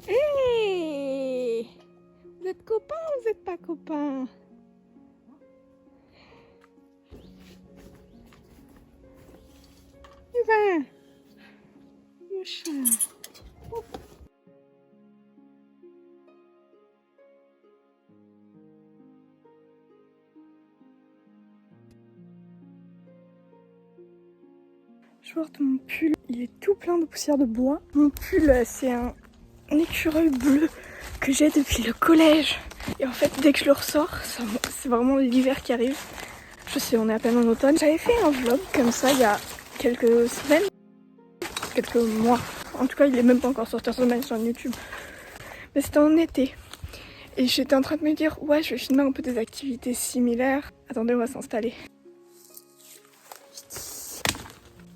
Hey! Vous êtes copains ou vous n'êtes pas copains? Eh ben, le chat. Je porte mon pull, il est tout plein de poussière de bois. Mon pull, c'est un écureuil bleu que j'ai depuis le collège. Et en fait, dès que je le ressors, c'est vraiment l'hiver qui arrive. Je sais, on est à peine en automne. J'avais fait un vlog comme ça il y a quelques semaines, quelques mois. En tout cas, il est même pas encore sorti sur ma chaîne YouTube. Mais c'était en été. Et j'étais en train de me dire, ouais, je vais filmer un peu des activités similaires. Attendez, on va s'installer.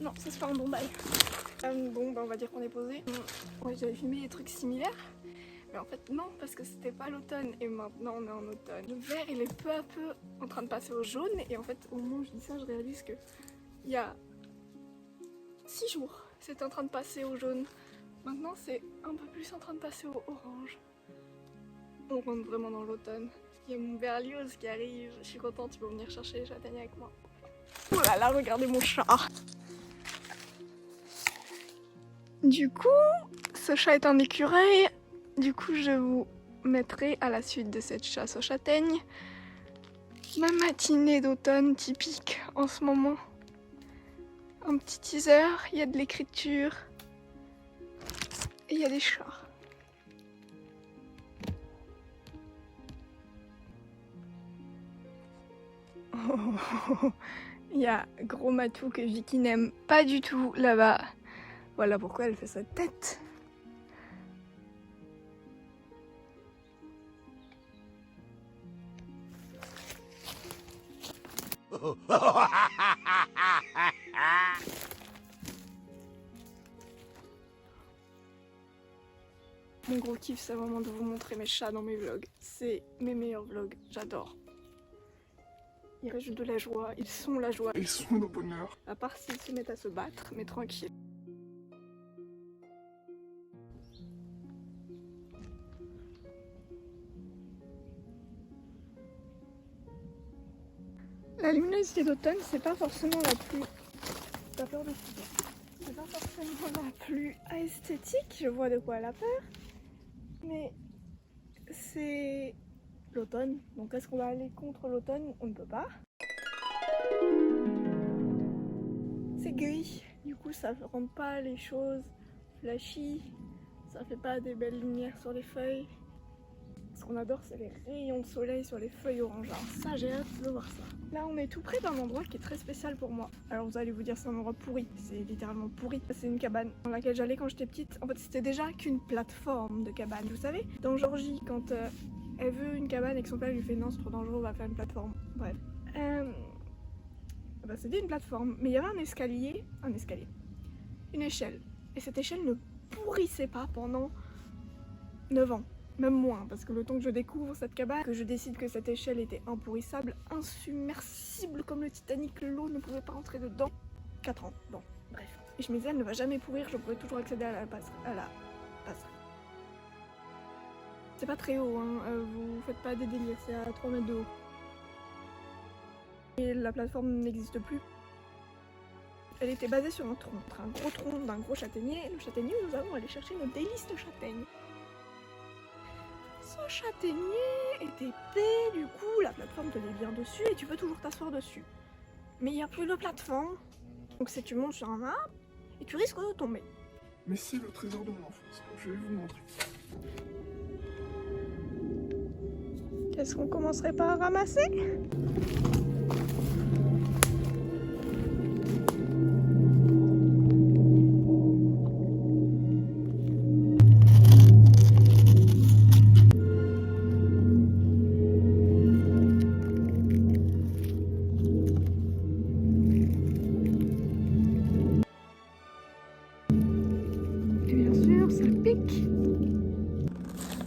Non, ça c'est pas un bon bail. Bon, bah on va dire qu'on est posé. Ouais, j'avais filmé des trucs similaires. Mais en fait non, parce que c'était pas l'automne et maintenant on est en automne. Le vert il est peu à peu en train de passer au jaune et en fait au moment où je dis ça je réalise que il y a 6 jours c'était en train de passer au jaune. Maintenant c'est un peu plus en train de passer au orange. On rentre vraiment dans l'automne. Il y a mon Berlioz qui arrive, je suis contente, tu peux venir chercher les châtaignes avec moi. Oh là là, regardez mon chat. Du coup, ce chat est un écureuil. Du coup, je vous mettrai à la suite de cette chasse aux châtaignes ma matinée d'automne typique en ce moment. Un petit teaser, il y a de l'écriture et il y a des chats. Oh, il y a Gros Matou que Vicky n'aime pas du tout là-bas. Voilà pourquoi elle fait sa tête. Mon gros kiff, c'est vraiment de vous montrer mes chats dans mes vlogs. C'est mes meilleurs vlogs, j'adore. Ils rajoutent de la joie, ils sont la joie. Ils sont le bonheur. À part s'ils se mettent à se battre, mais tranquille. La luminosité d'automne, c'est pas forcément la plus... T'as peur de ça? C'est pas forcément la plus esthétique, je vois de quoi elle a peur. Mais c'est l'automne, donc est-ce qu'on va aller contre l'automne? On ne peut pas. C'est gris, du coup ça ne rend pas les choses flashy, ça fait pas des belles lumières sur les feuilles. Ce qu'on adore, c'est les rayons de soleil sur les feuilles oranges. Alors ça, j'ai hâte de voir ça. Là, on est tout près d'un endroit qui est très spécial pour moi. Alors vous allez vous dire, c'est un endroit pourri. C'est littéralement pourri. C'est une cabane dans laquelle j'allais quand j'étais petite. En fait, c'était déjà qu'une plateforme de cabane. Vous savez, dans Georgie, quand elle veut une cabane et que son père lui fait non, c'est trop dangereux, on va faire une plateforme. Bref. Bah, c'était une plateforme, mais il y avait une échelle. Et cette échelle ne pourrissait pas pendant 9 ans. Même moins, parce que le temps que je découvre cette cabane, que je décide que cette échelle était impourrissable, insubmersible comme le Titanic, l'eau ne pouvait pas rentrer dedans. 4 ans, bon, bref. Et je me disais, elle ne va jamais pourrir, je pourrais toujours accéder à la passerelle. C'est pas très haut, hein. Vous faites pas des délires, c'est à 3 mètres de haut. Et la plateforme n'existe plus. Elle était basée sur un gros tronc d'un gros châtaignier, et le châtaignier, nous allons aller chercher nos délices de châtaigne. Ce châtaignier est épais, du coup la plateforme te met bien dessus et tu peux toujours t'asseoir dessus. Mais il n'y a plus de plateforme, donc c'est tu montes sur un arbre et tu risques de tomber. Mais c'est le trésor de mon enfance, je vais vous montrer. Qu'est-ce qu'on commencerait par ramasser ?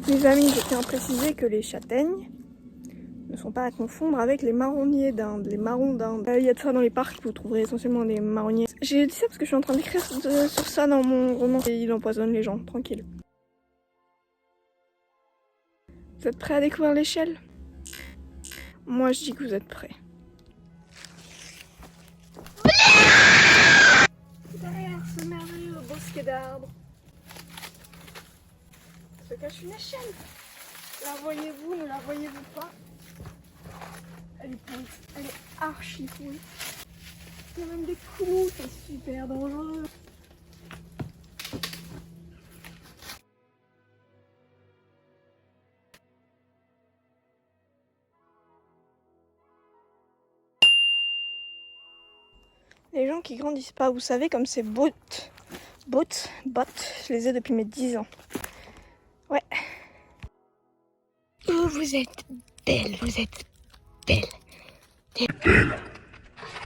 Les amis, je tiens à préciser que les châtaignes ne sont pas à confondre avec les marronniers d'Inde, les marrons d'Inde. Il y a de ça dans les parcs, vous trouverez essentiellement des marronniers. J'ai dit ça parce que je suis en train d'écrire sur ça dans mon roman et il empoisonne les gens, tranquille. Vous êtes prêts à découvrir l'échelle? Moi je dis que vous êtes prêts. Derrière ce merveilleux bosquet d'arbres se cache une échelle. La voyez-vous, ne la voyez-vous pas? Elle est pourrie, elle est archi pourrie. Il y a même des clous, c'est super dangereux. Les gens qui grandissent pas, vous savez, comme ces bottes, je les ai depuis mes 10 ans. Ouais. Oh, vous êtes belle, vous êtes belle.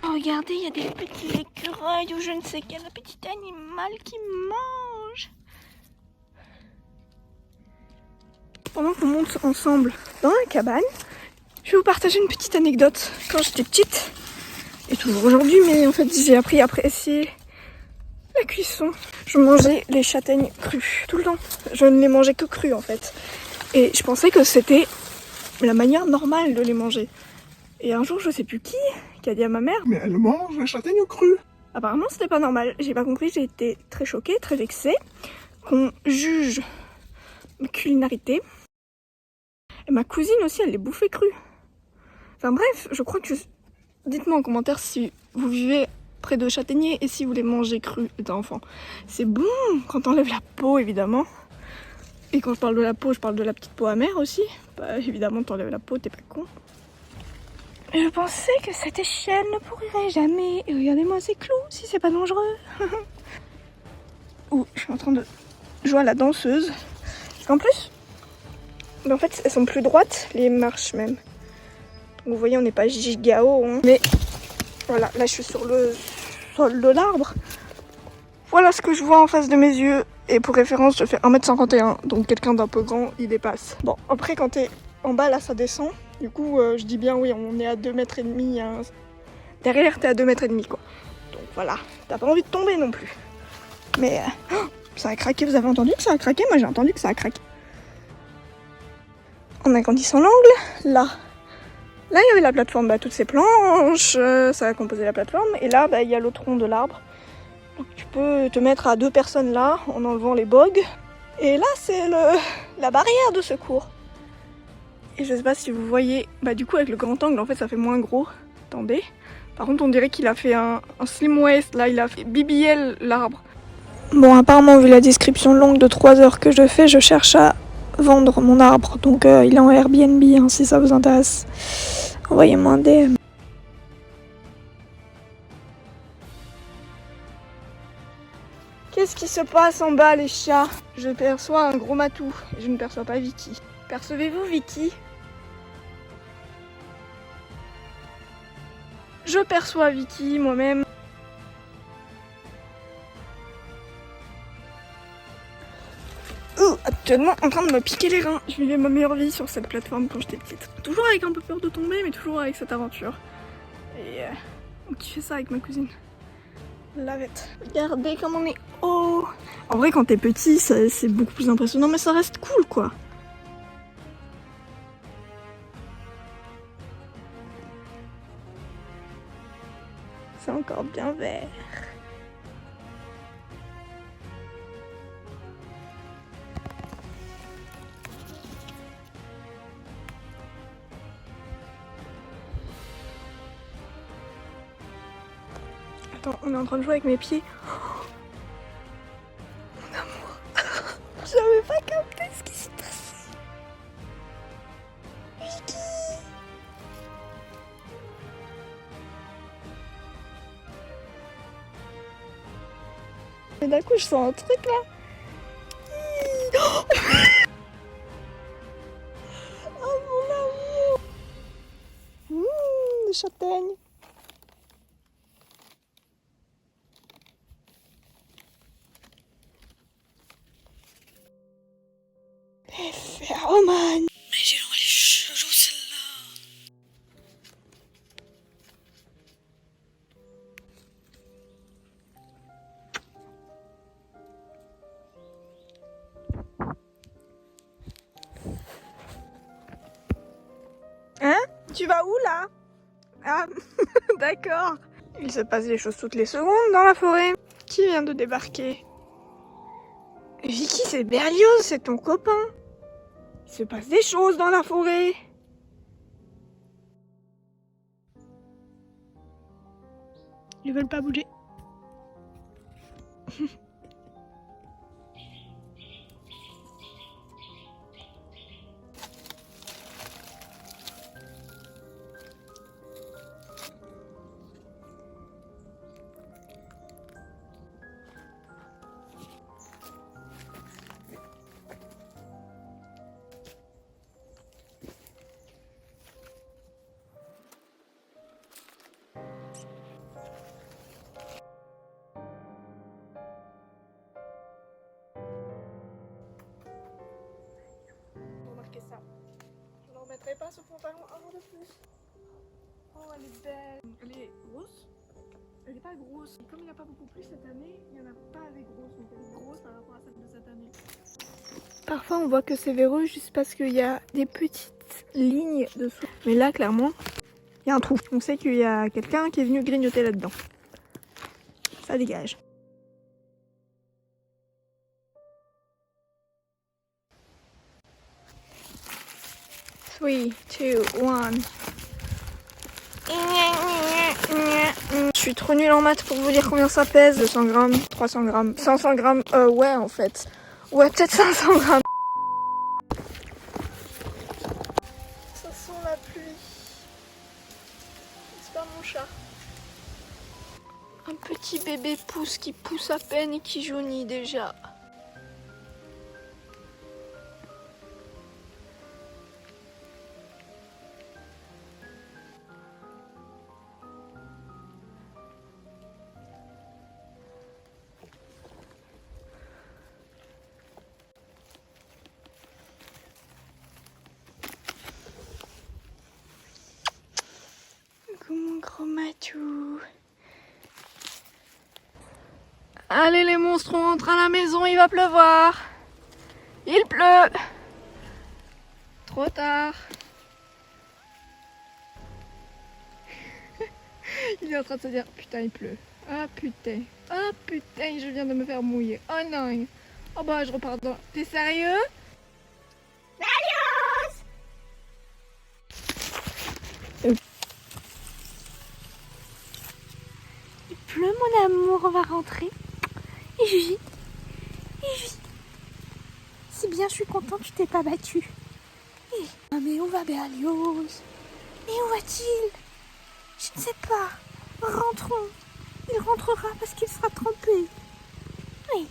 Oh, regardez, il y a des petits écureuils ou je ne sais quel petit animal qui mange. Pendant qu'on monte ensemble dans la cabane, je vais vous partager une petite anecdote. Quand j'étais petite, et toujours aujourd'hui, mais en fait j'ai appris à apprécier la cuisson. Je mangeais les châtaignes crues, tout le temps. Je ne les mangeais que crues en fait. Et je pensais que c'était la manière normale de les manger. Et un jour, je sais plus qui a dit à ma mère, Mais elle mange la châtaigne crue. apparemment c'était pas normal. J'ai pas compris, j'ai été très choquée, très vexée qu'on juge ma culinarité. Et ma cousine aussi, elle les bouffait crues. Enfin bref, je crois que... Dites-moi en commentaire si vous vivez près de châtaigniers et si vous les mangez crus étant enfant. C'est bon quand on enlève la peau évidemment. Et quand je parle de la peau, je parle de la petite peau amère aussi. Bah évidemment t'enlèves la peau, t'es pas con. Et je pensais que cette échelle ne pourrirait jamais. Et regardez-moi ces clous, si c'est pas dangereux. Ouh, je suis en train de jouer à la danseuse. Parce qu'en plus, en fait elles sont plus droites, les marches même. Vous voyez, on n'est pas giga haut, hein. Mais voilà, là je suis sur le sol de l'arbre. Voilà ce que je vois en face de mes yeux. Et pour référence, je fais 1m51, donc quelqu'un d'un peu grand, il dépasse. Bon, après quand t'es en bas, là ça descend. Du coup, je dis bien oui, on est à 2,5 m. Hein. Derrière, t'es à 2,5 m quoi. Donc voilà, t'as pas envie de tomber non plus. Mais ça a craqué, vous avez entendu que ça a craqué? Moi j'ai entendu que ça a craqué. En agrandissant l'angle, là il y avait la plateforme, toutes ces planches, ça a composé la plateforme. Et là, il y a le tronc de l'arbre. Donc tu peux te mettre à 2 personnes là, en enlevant les bogues. Et là, c'est la barrière de secours. Et je sais pas si vous voyez, du coup avec le grand angle, en fait, ça fait moins gros. Attendez. Par contre, on dirait qu'il a fait un slim waist, là, il a fait BBL l'arbre. Bon, apparemment, vu la description longue de 3 heures que je fais, je cherche à vendre mon arbre. Donc il est en Airbnb, hein, si ça vous intéresse. Envoyez-moi un DM. Qu'est-ce qui se passe en bas, les chats? Je perçois un gros matou. Je ne perçois pas Vicky. Percevez-vous Vicky? Je je perçois Vicky moi-même. Actuellement en train de me piquer les reins. Je vivais ma meilleure vie sur cette plateforme quand j'étais petite. Toujours avec un peu peur de tomber, mais toujours avec cette aventure. Et on kiffait ça avec ma cousine. Love it. Regardez comme on est haut. En vrai, quand t'es petit, c'est beaucoup plus impressionnant, mais ça reste cool quoi. C'est encore bien vert. Attends, on est en train de jouer avec mes pieds. Oh, mon amour. J'avais pas capté ce qui s'est passé. Vicky. Et d'un coup, je sens un truc là. Oh mon amour. Des châtaignes. Les phéromones. Mais j'ai l'envie chelou celle-là. Hein? Tu vas où là? Ah, d'accord. Il se passe des choses toutes les secondes dans la forêt. Qui vient de débarquer? Vicky, c'est Berlioz, c'est ton copain. Il se passe des choses dans la forêt. Ils veulent pas bouger. Remarquez ça. Je ne remettrai pas ce pantalon avant de plus. Oh, elle est belle. Elle est grosse. Elle n'est pas grosse. Comme il n'y a pas beaucoup plus cette année, il n'y en a pas avec grosse. Donc elle est grosse par rapport à celle de cette année. Parfois on voit que c'est véreux juste parce qu'il y a des petites lignes dessous. Mais là clairement, il y a un trou. On sait qu'il y a quelqu'un qui est venu grignoter là-dedans. Ça dégage. Three, two, one. Je suis trop nulle en maths pour vous dire combien ça pèse. 200 grammes, 300 grammes, 500 grammes. Ouais en fait. Ouais, peut-être 500 grammes. Ça sent la pluie. C'est pas mon chat. Un petit bébé pousse qui pousse à peine et qui jaunit déjà. Mon gros matou. Allez les monstres, on rentre à la maison, il va pleuvoir. Il pleut. Trop tard. Il est en train de se dire putain il pleut. Ah putain. Ah putain je viens de me faire mouiller. Oh non. Oh bah je repars dans... T'es sérieux? Il pleut, mon amour, on va rentrer. Et Julie, c'est bien, je suis contente, tu t'es pas battue. Ah, mais où va Berlioz? Mais où va-t-il? Je ne sais pas. Rentrons. Il rentrera parce qu'il sera trempé. Oui.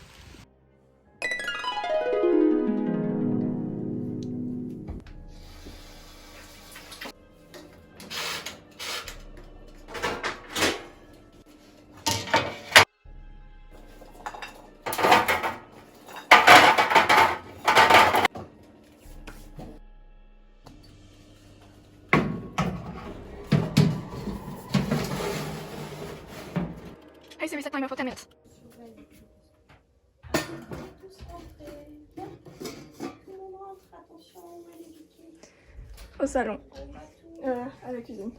I see we set timer for 10 minutes. Au salon. À la cuisine.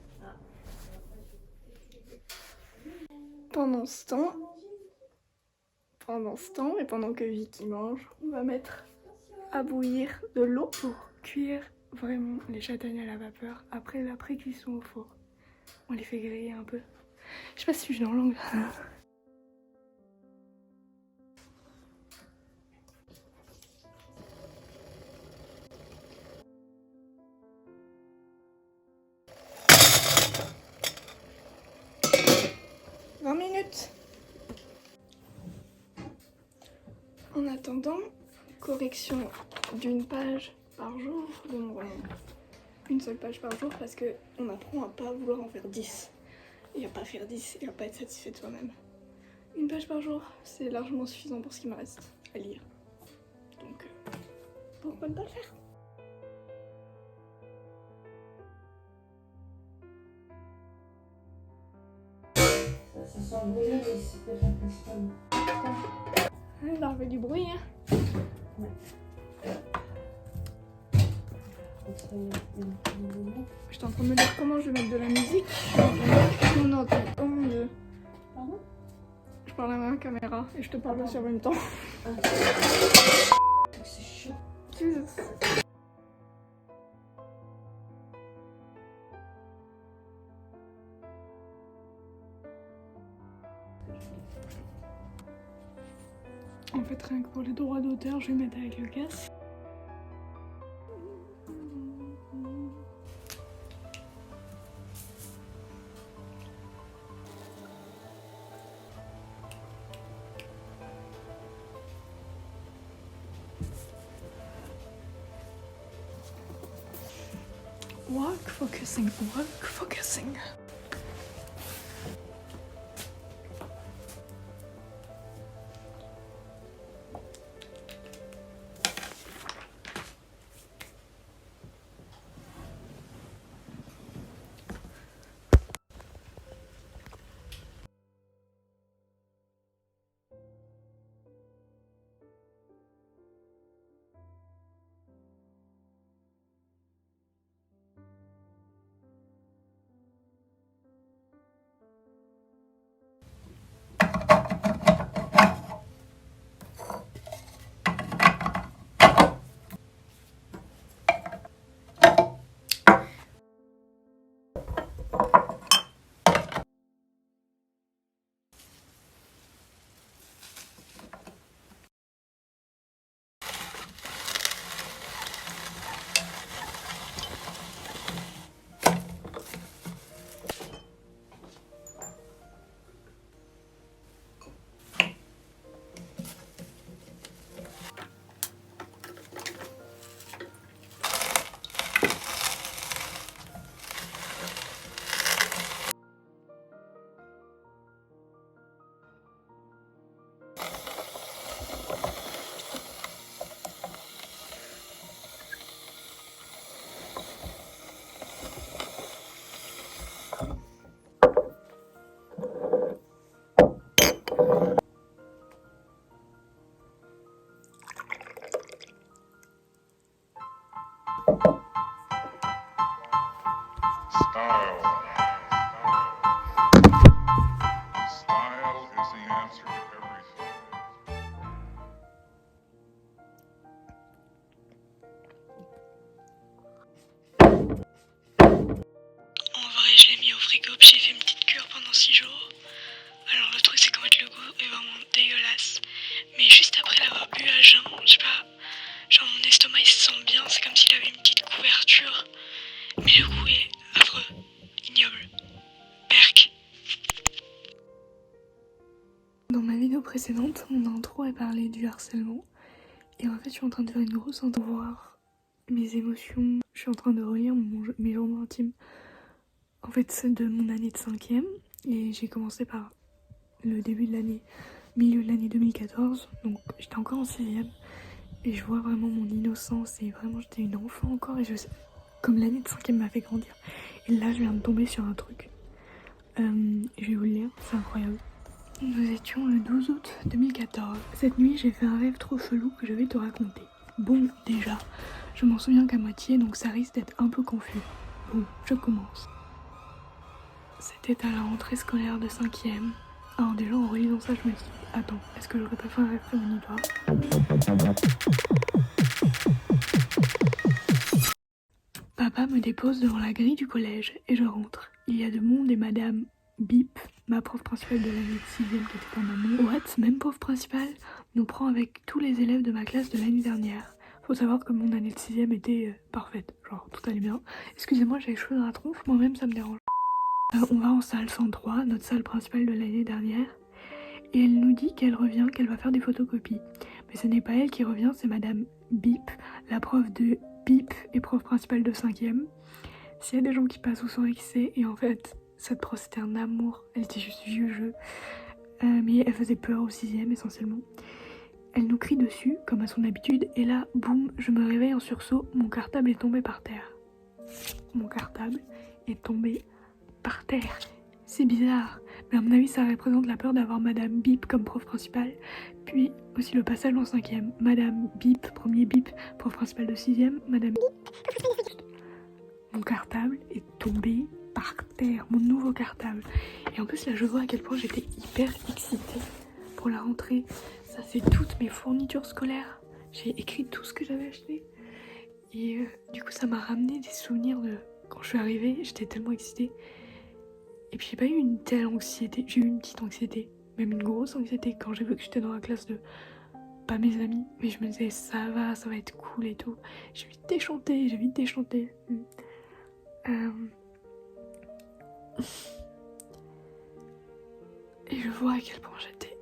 Pendant ce temps, et pendant que Vicky mange, on va mettre à bouillir de l'eau pour cuire vraiment les châtaignes à la vapeur après la pré-cuisson au four. On les fait griller un peu. Je sais pas si je suis dans l'angle. Minutes. En attendant, correction d'une page par jour de mon roman. Une seule page par jour parce que on apprend à pas vouloir en faire 10. Et à pas faire 10 et à pas être satisfait de soi-même. Une page par jour, c'est largement suffisant pour ce qui me reste à lire. Donc, pourquoi ne pas le faire ? Ça sent brûlé, mais c'est déjà principalement. Il a fait du bruit, hein. Ouais. J'étais en train de me dire comment je vais mettre de la musique. On entend. Oh mon dieu. Pardon ? Je parle à ma caméra et je te parle aussi en même temps. C'est chaud. Jesus. En fait, rien que pour les droits d'auteur, je vais mettre avec le casque. Work focusing, work focusing. Style is the answer to everything. En vrai, je l'ai mis au frigo puis j'ai fait une petite cure pendant 6 jours. Alors le truc c'est qu'en fait le goût est vraiment dégueulasse. Mais juste après l'avoir bu à jeun, je sais pas, genre mon estomac il se sent bien, c'est comme s'il avait une petite couverture. Mais le goût est affreux, ignoble. Berk. Dans ma vidéo précédente, mon intro a parlé du harcèlement. Et en fait, je suis en train de faire une grosse intro, voir mes émotions. Je suis en train de relire mes journaux intimes. En fait, c'est de mon année de 5e. Et j'ai commencé par le début de l'année, milieu de l'année 2014. Donc j'étais encore en 6e. Et je vois vraiment mon innocence. Et vraiment, j'étais une enfant encore. Et je sais, comme l'année de 5e m'a fait grandir. Et là, je viens de tomber sur un truc. Je vais vous le lire, c'est incroyable. Nous étions le 12 août 2014. Cette nuit, j'ai fait un rêve trop chelou que je vais te raconter. Bon, déjà, je m'en souviens qu'à moitié, donc ça risque d'être un peu confus. Bon, je commence. C'était à la rentrée scolaire de 5e. Alors déjà, en relisant ça, je me dis, attends, est-ce que j'aurais pas fait un rêve prémonitoire? Papa me dépose devant la grille du collège et je rentre. Il y a de monde et madame Bip, ma prof principale de l'année de 6e qui était en amont. What, même prof principale, nous prend avec tous les élèves de ma classe de l'année dernière. Faut savoir que mon année de 6e était parfaite, genre tout allait bien. Excusez-moi, j'ai les cheveux dans la tronche, moi-même ça me dérange. On va en salle 103, notre salle principale de l'année dernière, et elle nous dit qu'elle revient, qu'elle va faire des photocopies. Mais ce n'est pas elle qui revient, c'est madame Bip, la prof de Bip et prof principale de 5e. S'il y a des gens qui passent, vous saurez qui c'est, et en fait, cette prof c'était un amour, elle était juste vieux jeu, mais elle faisait peur au 6e essentiellement. Elle nous crie dessus, comme à son habitude, et là, boum, je me réveille en sursaut, mon cartable est tombé par terre. Mon cartable est tombé par terre. C'est bizarre, mais à mon avis ça représente la peur d'avoir Madame Bip comme prof principale, puis aussi le passage en 5e. Madame Bip, premier Bip, prof principale de 6e, Madame Bip. Mon cartable est tombé par terre, mon nouveau cartable. Et en plus là je vois à quel point j'étais hyper excitée pour la rentrée. Ça c'est toutes mes fournitures scolaires. J'ai écrit tout ce que j'avais acheté. Et du coup ça m'a ramené des souvenirs de quand je suis arrivée, j'étais tellement excitée. Et puis j'ai pas eu une telle anxiété, j'ai eu une petite anxiété, même une grosse anxiété quand j'ai vu que j'étais dans la classe de pas mes amis, mais je me disais ça va être cool et tout. J'ai vite déchanté. Et je vois à quel point j'étais.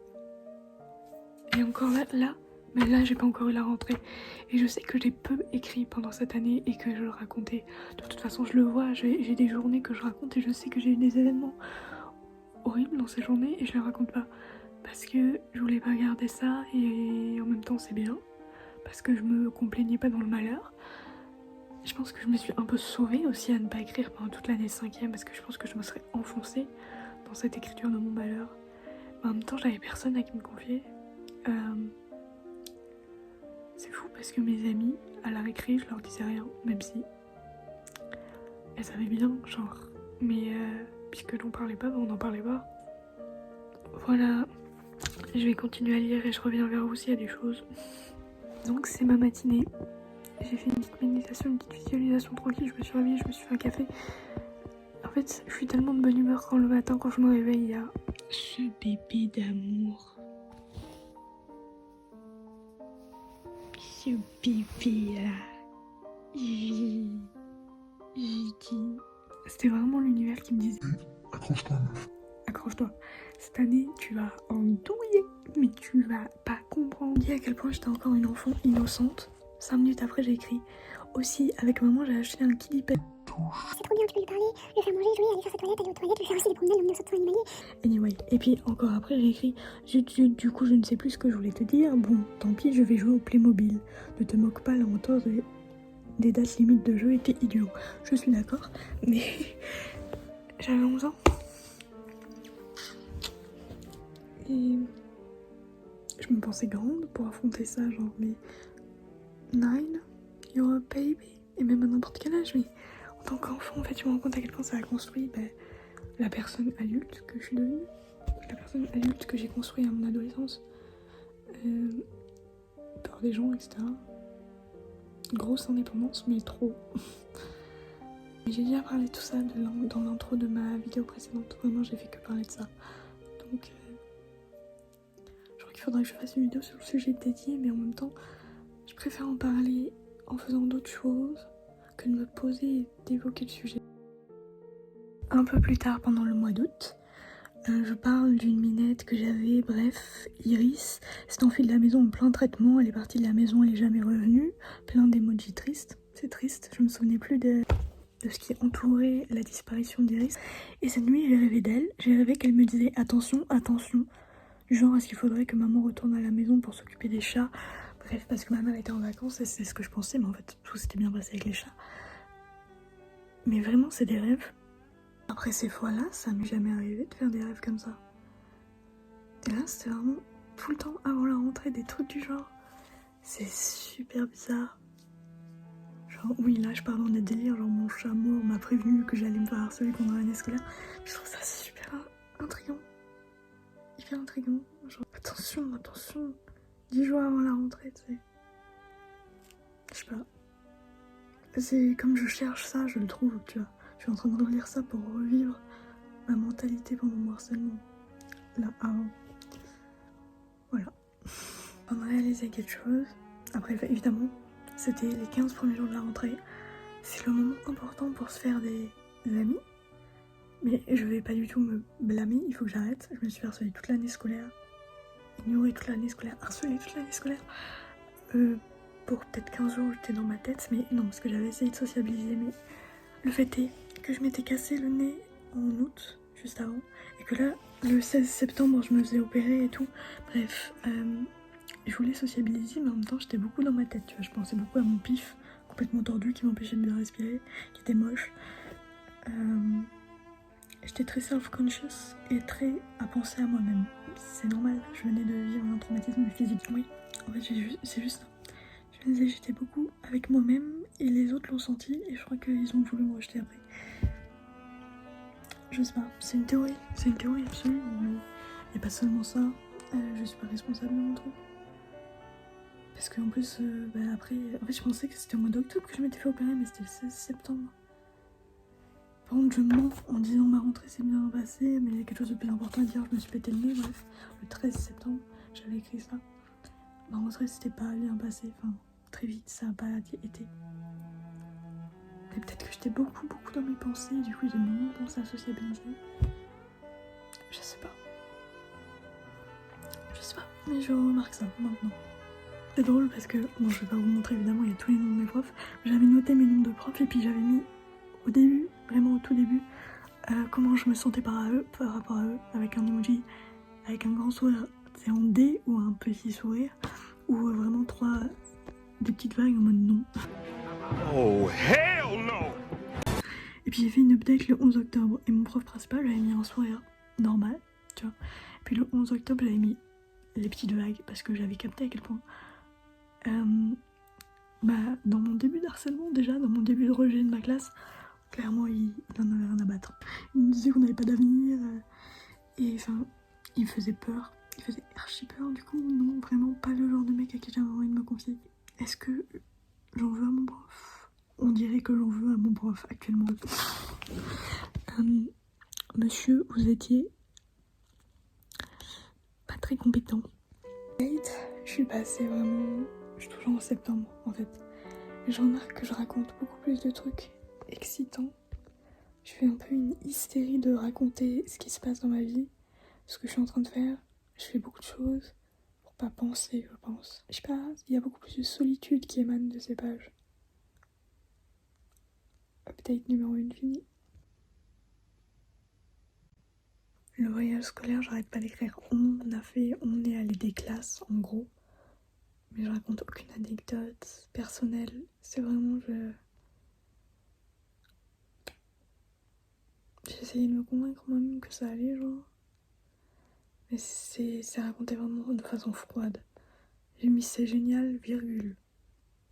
Et encore là, mais là j'ai pas encore eu la rentrée. Et je sais que j'ai peu écrit pendant cette année et que je le racontais. De toute façon je le vois, j'ai des journées que je raconte et je sais que j'ai eu des événements horribles dans ces journées et je les raconte pas. Parce que je voulais pas garder ça et en même temps c'est bien. Parce que je me complaignais pas dans le malheur. Je pense que je me suis un peu sauvée aussi à ne pas écrire pendant toute l'année 5e parce que je pense que je me serais enfoncée dans cette écriture de mon malheur. Mais en même temps j'avais personne à qui me confier. C'est fou parce que mes amies, à la récré, je leur disais rien, même si elles savaient bien, genre. Mais puisque j'en parlais pas, on n'en parlait pas. Voilà, je vais continuer à lire et je reviens vers vous s'il y a des choses. Donc c'est ma matinée. J'ai fait une petite méditation, une petite visualisation tranquille, je me suis réveillée, je me suis fait un café. En fait, je suis tellement de bonne humeur quand le matin, quand je me réveille, il y a ce bébé d'amour. Ce bébé là. C'était vraiment l'univers qui me disait Accroche-toi, meuf. accroche-toi. Cette année, tu vas en douiller, mais tu vas pas comprendre. Et à quel point j'étais encore une enfant innocente. 5 minutes après, j'ai écrit. Aussi, avec maman, j'ai acheté un kiddie pet. C'est trop bien, tu peux lui parler, lui faire manger, jouer, aller faire sa toilette, aller aux toilettes, lui faire aussi des promenades, emmener au centre animalier. Anyway, et puis encore après, j'ai écrit. Du coup, je ne sais plus ce que je voulais te dire. Bon, tant pis, je vais jouer au Playmobil. Ne te moque pas, la hauteur des dates limites de jeu était idiot. Je suis d'accord, mais j'avais 11 ans. Et je me pensais grande pour affronter ça, genre, mais 9, you're a baby. Et même à n'importe quel âge, mais en tant qu'enfant, en fait, je me rends compte à quel point ça a construit la personne adulte que je suis devenue, la personne adulte que j'ai construite à mon adolescence, par des gens, etc. Grosse indépendance, mais trop. J'ai déjà parlé de tout ça dans l'intro de ma vidéo précédente. Vraiment, j'ai fait que parler de ça. Donc, je crois qu'il faudrait que je fasse une vidéo sur le sujet dédié, mais en même temps, je préfère en parler en faisant d'autres choses que de me poser et d'évoquer le sujet. Un peu plus tard, pendant le mois d'août, je parle d'une minette que j'avais, bref, Iris, s'est enfuie de la maison en plein traitement, elle est partie de la maison, elle est jamais revenue, plein d'emojis tristes, c'est triste, je me souvenais plus de ce qui entourait la disparition d'Iris. Et cette nuit, j'ai rêvé d'elle, j'ai rêvé qu'elle me disait attention, attention, genre est-ce qu'il faudrait que maman retourne à la maison pour s'occuper des chats, bref, parce que ma mère était en vacances et c'est ce que je pensais, mais en fait, tout s'était bien passé avec les chats. Mais vraiment, c'est des rêves. Après ces fois-là, ça m'est jamais arrivé de faire des rêves comme ça. là, c'était vraiment tout le temps avant la rentrée, des trucs du genre. C'est super bizarre. Genre, oui, là, je pars dans des délires. Genre, mon chat mort m'a prévenu que j'allais me faire harceler pendant l'année scolaire. Je trouve ça super intriguant. Hyper intriguant. Genre, attention, 10 jours avant la rentrée, tu sais. Je sais pas. C'est comme je cherche ça, je le trouve, tu vois. Je suis en train de relire ça pour revivre ma mentalité pendant mon harcèlement. Là, avant. Voilà. On a réalisé quelque chose. Après, évidemment, c'était les 15 premiers jours de la rentrée. C'est le moment important pour se faire des amis. Mais je vais pas du tout me blâmer, il faut que j'arrête. Je me suis fait harceler toute l'année scolaire. Ignorer toute l'année scolaire, harceler toute l'année scolaire. Pour peut-être 15 jours, j'étais dans ma tête, mais non, parce que j'avais essayé de sociabiliser. Mais le fait est que je m'étais cassé le nez en août, juste avant, et que là, le 16 septembre, je me faisais opérer et tout. Bref, je voulais sociabiliser, mais en même temps, j'étais beaucoup dans ma tête, tu vois. Je pensais beaucoup à mon pif, complètement tordu, qui m'empêchait de bien respirer, qui était moche. J'étais très self-conscious et très à penser à moi-même. C'est normal, je venais de vivre un traumatisme physique. Oui, en fait, c'est juste ça. Je me disais, j'étais beaucoup avec moi-même et les autres l'ont senti et je crois qu'ils ont voulu me rejeter après. Je sais pas, c'est une théorie absolue. Et pas seulement ça, je suis pas responsable de mon truc. Parce qu'en plus, après, en fait, je pensais que c'était au mois d'octobre que je m'étais fait opérer, mais c'était le 16 septembre. Par contre, je mens en disant ma rentrée s'est bien passée, mais il y a quelque chose de plus important à dire, je me suis pété le nez, bref. Le 13 septembre, j'avais écrit ça. Ma rentrée s'était pas bien passée, enfin, très vite, ça a pas été. Et peut-être que j'étais beaucoup dans mes pensées, du coup j'ai moins pensé à sociabiliser. Je sais pas, mais je remarque ça maintenant. C'est drôle parce que, bon, je vais pas vous montrer évidemment, il y a tous les noms de mes profs. J'avais noté mes noms de profs et puis j'avais mis au début, vraiment au tout début, comment je me sentais par rapport à eux, avec un emoji, avec un grand sourire, c'est en D ou un petit sourire, ou vraiment des petites vagues en mode non. Oh hell no! Et puis j'ai fait une update le 11 octobre et mon prof principal j'avais mis un sourire normal, tu vois. Puis le 11 octobre j'avais mis les petites vagues parce que j'avais capté à quel point dans mon début d'harcèlement déjà, dans mon début de rejet de ma classe, clairement il en avait rien à battre. Il me disait qu'on n'avait pas d'avenir et enfin il me faisait peur, il faisait archi peur. Du coup non, vraiment pas le genre de mec à qui j'avais envie de me confier. Est-ce que j'en veux à mon prof? On dirait que j'en veux à mon prof actuellement. Monsieur, vous étiez pas très compétent. Je suis passée vraiment... Je suis toujours en septembre en fait. Je remarque que je raconte beaucoup plus de trucs excitants. Je fais un peu une hystérie de raconter ce qui se passe dans ma vie, ce que je suis en train de faire. Je fais beaucoup de choses pour pas penser, je pense. Je sais pas, il y a beaucoup plus de solitude qui émane de ces pages. Update numéro 1 fini. Le voyage scolaire, j'arrête pas d'écrire. On est allé des classes, en gros. Mais je raconte aucune anecdote personnelle. C'est vraiment, j'ai essayé de me convaincre moi-même que ça allait, genre. Mais c'est raconté vraiment de façon froide. J'ai mis c'est génial, virgule.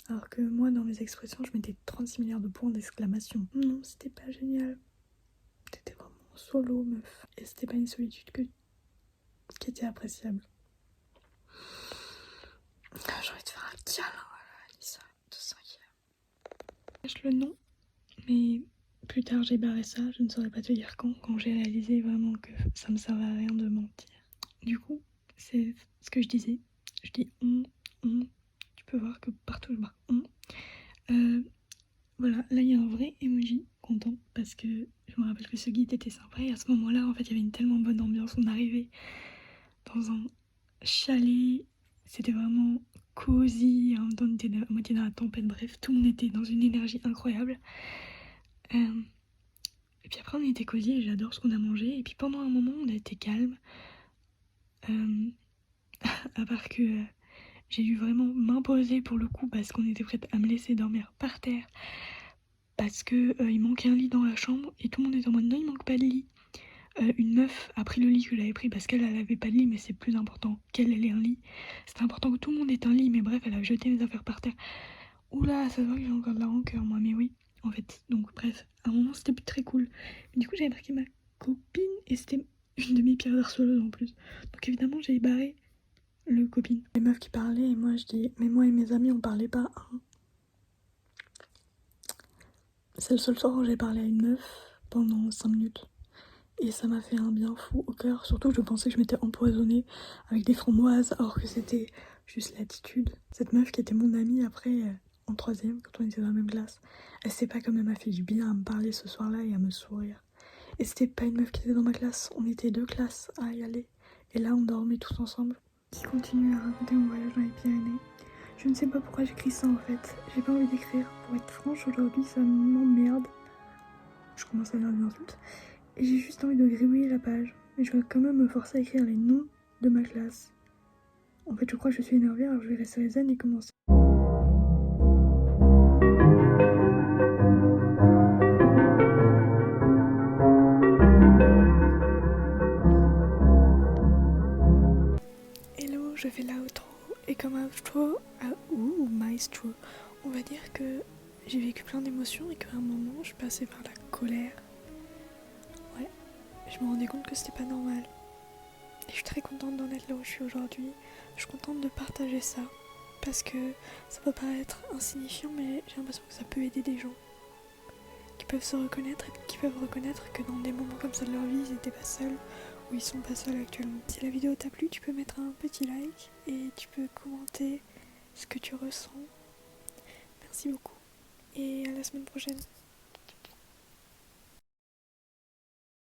Alors que moi, dans mes expressions, je mettais 36 milliards de points d'exclamation. Non, c'était pas génial. C'était vraiment solo, meuf. Et c'était pas une solitude qui était appréciable. J'ai envie de faire un câlin à Lisa de 5e. Je cache le nom, mais plus tard j'ai barré ça, je ne saurais pas te dire quand j'ai réalisé vraiment que ça me servait à rien de mentir. Du coup, c'est ce que je disais. Je dis on. Tu peux voir que partout je marque on. Voilà, là il y a un vrai emoji content parce que je me rappelle que ce guide était sympa et à ce moment-là, en fait, il y avait une tellement bonne ambiance. On arrivait dans un chalet, c'était vraiment cosy, en même temps on était à moitié dans la tempête, bref, tout le monde était dans une énergie incroyable. Et puis après on était cosy et j'adore ce qu'on a mangé. Et puis pendant un moment on a été calme. À part que j'ai dû vraiment m'imposer pour le coup parce qu'on était prête à me laisser dormir par terre. Parce que il manquait un lit dans la chambre et tout le monde était en mode non il manque pas de lit. une meuf a pris le lit que j'avais pris parce qu'elle avait pas de lit, mais c'est plus important qu'elle ait un lit. C'était important que tout le monde ait un lit, mais bref, elle a jeté mes affaires par terre. Oula, ça se voit que j'ai encore de la rancœur, moi, mais oui, en fait. Donc bref, à un moment c'était très cool. Mais du coup j'avais marqué ma copine et c'était une de mes pires harceleuses en plus. Donc évidemment j'ai barré le copine. Les meufs qui parlaient et moi je dis, mais moi et mes amis on parlait pas. Hein. C'est le seul soir où j'ai parlé à une meuf pendant 5 minutes. Et ça m'a fait un bien fou au cœur. Surtout que je pensais que je m'étais empoisonnée avec des framboises alors que c'était juste l'attitude. Cette meuf qui était mon amie après, en 3ème, quand on était dans la même classe, elle sait pas comme elle m'a fait du bien à me parler ce soir-là et à me sourire. Et c'était pas une meuf qui était dans ma classe, on était 2 classes à y aller. Et là on dormait tous ensemble. Qui continue à raconter mon voyage dans les Pyrénées. Je ne sais pas pourquoi j'écris ça en fait. J'ai pas envie d'écrire. Pour être franche, aujourd'hui ça m'emmerde. Je commence à dire des insultes. Et j'ai juste envie de gribouiller la page. Mais je vais quand même me forcer à écrire les noms de ma classe. En fait, je crois que je suis énervée, alors je vais rester zen et commencer. Hello, je fais l'outro. Et comme outro, maestro, on va dire que j'ai vécu plein d'émotions et qu'à un moment, je passais par la colère. Ouais, je me rendais compte que c'était pas normal. Et je suis très contente d'en être là où je suis aujourd'hui. Je suis contente de partager ça. Parce que ça peut paraître insignifiant, mais j'ai l'impression que ça peut aider des gens. Qui peuvent se reconnaître et qui peuvent reconnaître que dans des moments comme ça de leur vie, ils n'étaient pas seuls. Ou ils sont pas seuls actuellement. Si la vidéo t'a plu, tu peux mettre un petit like. Et tu peux commenter ce que tu ressens. Merci beaucoup. Et à la semaine prochaine.